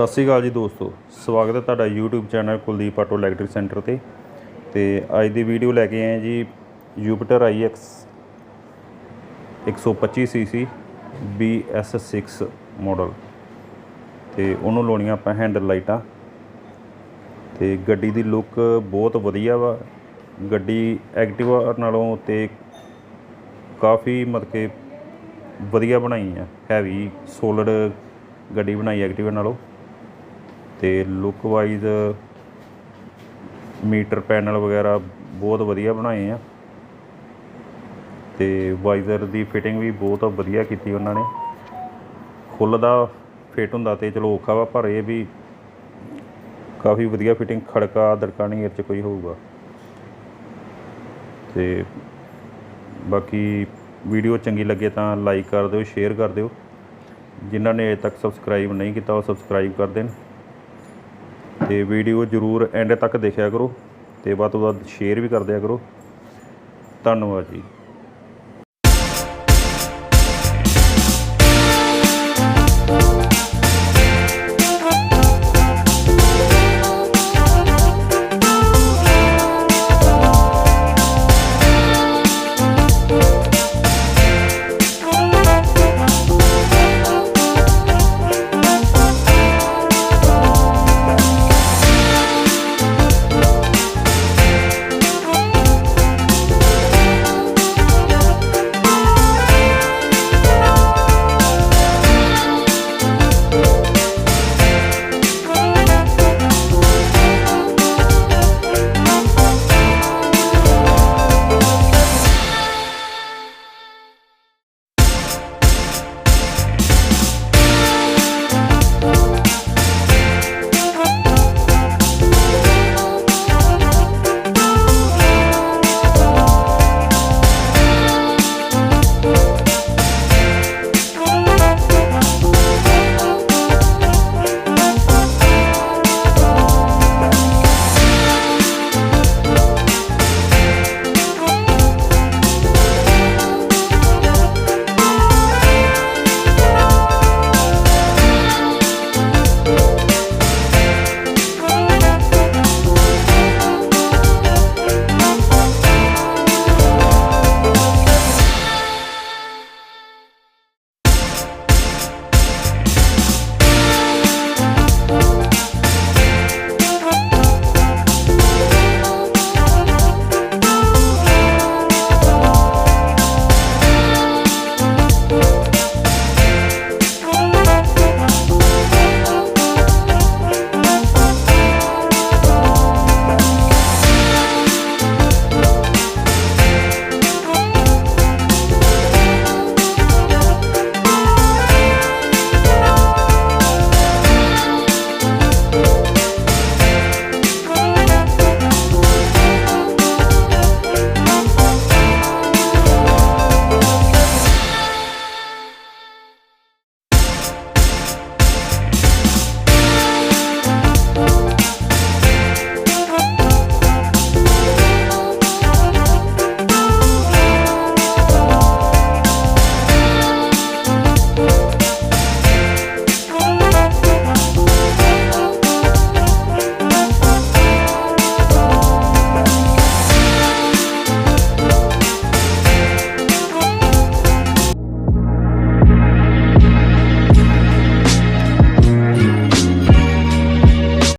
सत श्री अकाल जी दोस्तों, स्वागत है तुहाडा YouTube channel Kuldeep auto electric centre ते। अज दी वीडियो लैके आए जी Jupiter IX 125 cc bs6 model. तो उन्होंने लाउणियां आपां हैंडल लाइटां। तो गड्डी दी लुक बहुत वधिया वा। गड्डी एक्टिवा नालों ते काफ़ी मतलब कि वधिया बनाई है, हैवी सोलड गड्डी बनाई एक्टिवा नालों। तो लुक वाइज मीटर पैनल वगैरह बहुत वधिया बनाए हैं। तो वाइज़र की फिटिंग भी बहुत वधिया की उन्होंने। खुलदा फिट होंदा तो चलो औखा वा, पर यह भी काफ़ी वधिया फिटिंग, खड़का दड़का नहीं इस कोई होगा। तो बाकी वीडियो चंगी लगे तो लाइक कर दो, शेयर कर दो। जिन्होंने अजे तक सबसक्राइब नहीं किया वो सबसक्राइब कर देन। तो वीडियो जरूर एंड तक देखा करो, तो वध तो वध शेयर भी कर दिया करो। धन्यवाद जी।